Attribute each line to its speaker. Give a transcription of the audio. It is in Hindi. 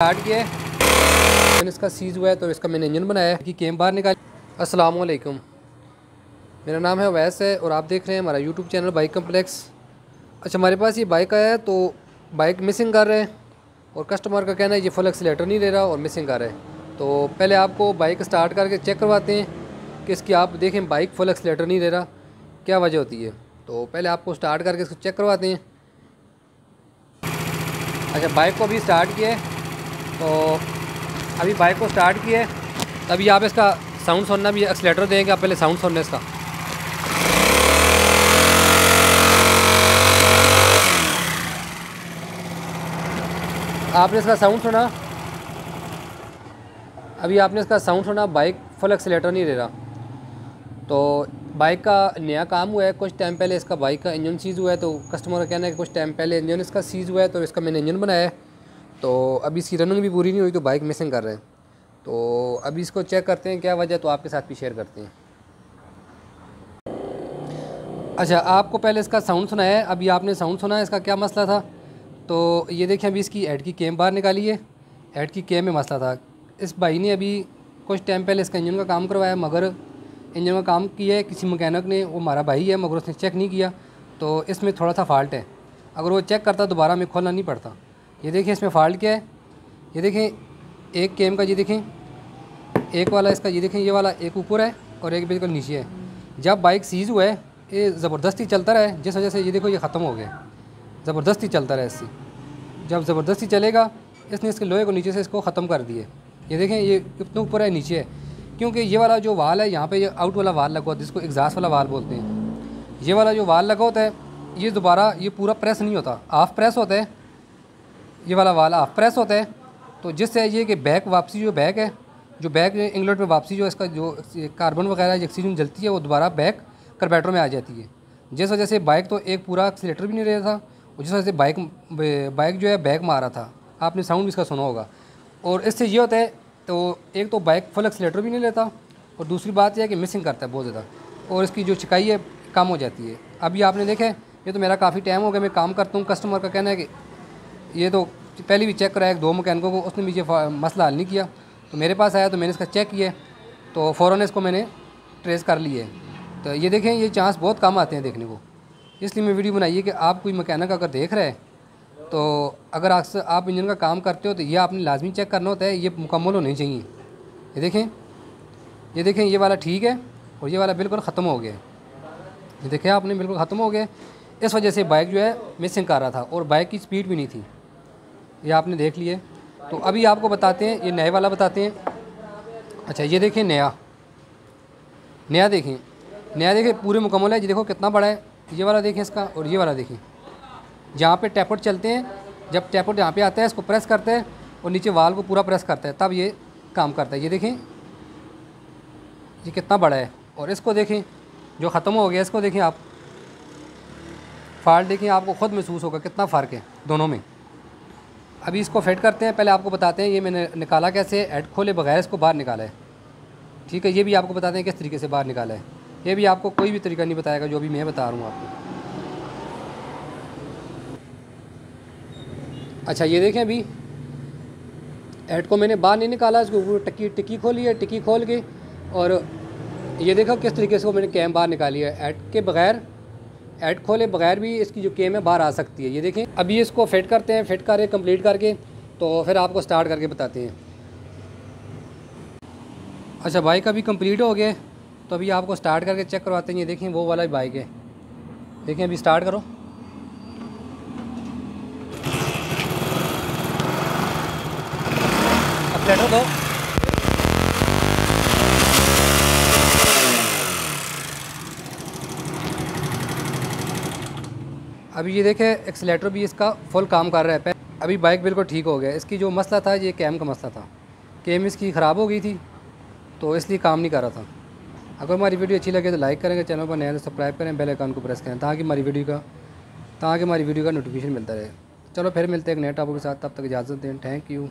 Speaker 1: स्टार्ट किया है, इसका सीज़ हुआ है तो इसका मैंने इंजन बनाया है कि केम बाहर निकाल। अस्सलाम वालेकुम, मेरा नाम है अवैस है और आप देख रहे हैं हमारा यूट्यूब चैनल बाइक कम्प्लेक्स। अच्छा, हमारे पास ये बाइक आया है तो बाइक मिसिंग कर रहे हैं और कस्टमर का कहना है ये फुल एक्सीलेटर नहीं ले रहा और मिसिंग कर रहा है। तो पहले आपको बाइक स्टार्ट करके चेक करवाते हैं कि इसकी, आप देखें बाइक फुल एक्सीलेटर नहीं ले रहा, क्या वजह होती है। तो पहले आपको स्टार्ट करके इसको चेक करवाते हैं। अच्छा, बाइक को अभी स्टार्ट किया है तो अभी बाइक को स्टार्ट किया है, अभी आप इसका साउंड सुनना, भी एक्सीलेटर देंगे आप, पहले साउंड सुनना इसका। आपने इसका साउंड सुना, अभी आपने इसका साउंड सुना, बाइक फुल एक्सीलेटर नहीं ले रहा। तो बाइक का नया काम हुआ है, कुछ टाइम पहले इसका बाइक का इंजन सीज़ हुआ है। तो कस्टमर का कहना है कि कुछ टाइम पहले इंजन इसका सीज़ हुआ है तो इसका मैंने इंजन बनाया है। तो अभी इसकी रनिंग भी पूरी नहीं हुई तो बाइक मिसिंग कर रहे हैं। तो अभी इसको चेक करते हैं क्या वजह, तो आपके साथ भी शेयर करते हैं। अच्छा, आपको पहले इसका साउंड सुनाया है, अभी आपने साउंड सुना है इसका क्या मसला था। तो ये देखें, अभी इसकी हेड की केम बाहर निकाली है, हेड की केम में मसला था। इस भाई ने अभी कुछ टाइम पहले इसका इंजन का काम करवाया, मगर इंजन का काम किया है किसी मैकेनिक ने, वो हमारा भाई है मगर उसने चेक नहीं किया। तो इसमें थोड़ा सा फॉल्ट है, अगर वो चेक करता दोबारा हमें खोलना नहीं पड़ता। ये देखें इसमें फ़ॉल्ट क्या है, ये देखें एक केम का, ये देखें एक वाला इसका, ये देखें ये वाला एक ऊपर है और एक बिल्कुल नीचे है। जब बाइक सीज़ हुआ है ये ज़बरदस्ती चलता रहा है, जिस वजह से ये देखो ये ख़त्म हो गया, ज़बरदस्ती चलता रहा इससे। जब ज़बरदस्ती चलेगा इसने इसके लोहे को नीचे से इसको ख़त्म कर दिए। ये देखें ये कितने ऊपर है नीचे है, क्योंकि ये वाला जो वाल है यहाँ पे, ये आउट वाला वाल लगा होता है जिसको एग्जास्ट वाला वाल बोलते हैं। ये वाला जो वाल लगा होता है ये दोबारा ये पूरा प्रेस नहीं होता, हाफ प्रेस होता है, ये वाला वाल हाफ प्रेस होता है। तो जिससे ये कि बैक वापसी, जो बैक है, जो बैक इंगलेट में वापसी, जो इसका जो कार्बन वगैरह ऑक्सीजन जलती है वो दोबारा बैक कार्बेटर में आ जाती है। जिस वजह से बाइक तो एक पूरा एक्सीलेटर भी नहीं रहा था और जिस वजह से बाइक जो है बैक मारा था। आपने साउंड भी इसका सुना होगा। और इससे ये होता है, तो एक तो बाइक फुल एक्सीलेटर भी नहीं लेता और दूसरी बात यह है कि मिसिंग करता है बहुत ज़्यादा और इसकी जो चिकाई है कम हो जाती है। अभी आपने देखे, ये तो मेरा काफ़ी टाइम हो गया मैं काम करता हूँ। कस्टमर का कहना है कि ये तो पहले भी चेक कराया दो मैकेनिकों को, उसने भी ये मसला हल नहीं किया। तो मेरे पास आया तो मैंने इसका चेक किया तो फ़ौरन इसको मैंने ट्रेस कर लिया है। तो ये देखें, ये चांस बहुत कम आते हैं देखने को, इसलिए मैं वीडियो बनाई है कि आप कोई मैकेनिक अगर देख रहे हैं तो अगर आप इंजन का काम करते हो तो ये आपने लाजमी चेक करना होता है, ये मुकम्मल होनी चाहिए। ये देखें ये वाला ठीक है और ये वाला बिल्कुल ख़त्म हो गया है। ये देखें आपने बिल्कुल ख़त्म हो गया, इस वजह से बाइक जो है मिसिंग कर रहा था और बाइक की स्पीड भी नहीं थी, ये आपने देख लिए। तो अभी आपको बताते हैं, ये नए वाला बताते हैं। अच्छा, ये देखें नया देखें पूरे मुकम्मल है। ये देखो कितना बड़ा है, ये वाला देखें इसका, और ये वाला देखें। जहाँ पे टैपट चलते हैं, जब टैपट यहाँ पे आता है इसको प्रेस करते हैं और नीचे वाल को पूरा प्रेस करता है तब ये काम करता है। ये देखें ये कितना बड़ा है। और इसको देखें जो ख़त्म हो गया, इसको देखें आप, फॉल्ट देखें, आपको ख़ुद महसूस होगा कितना फ़र्क है दोनों में। अभी इसको फिट करते हैं, पहले आपको बताते हैं ये मैंने निकाला कैसे, हेड खोले बगैर इसको बाहर निकाला है। ठीक है, ये भी आपको बताते हैं किस तरीके से बाहर निकाला है। ये भी आपको कोई भी तरीका नहीं बताएगा जो अभी मैं बता रहा हूँ आपको। अच्छा, ये देखें अभी हेड को मैंने बाहर नहीं निकाला, इसको टिक्की खोली है, टिक्की खोल के, और ये देखो किस तरीके से मैंने कैम बाहर निकाली है। हेड के बगैर, हेड खोले बगैर भी इसकी जो केम है बाहर आ सकती है। ये देखें, अभी इसको फिट करते हैं, फिट करें कंप्लीट करके तो फिर आपको स्टार्ट करके बताते हैं। अच्छा, बाइक अभी कंप्लीट हो गया तो अभी आपको स्टार्ट करके चेक करवाते हैं। ये देखें वो वाला बाइक है, देखें अभी स्टार्ट करो। एक्सीलेटर दो, अभी ये देखें एक्सीलेटर भी इसका फुल काम कर रहा है। अभी बाइक बिल्कुल ठीक हो गया। इसकी जो मसला था ये कैम का मसला था, कैम इसकी ख़राब हो गई थी तो इसलिए काम नहीं कर रहा था। अगर हमारी वीडियो अच्छी लगे तो लाइक करेंगे, चैनल पर नया तो सब्सक्राइब करें, बेल आइकन को प्रेस करें ताकि हमारी वीडियो का नोटिफिकेशन मिलता रहे। चलो फिर मिलते हैं एक नए टॉपिक के साथ, तब तक इजाज़त दें। Thank you.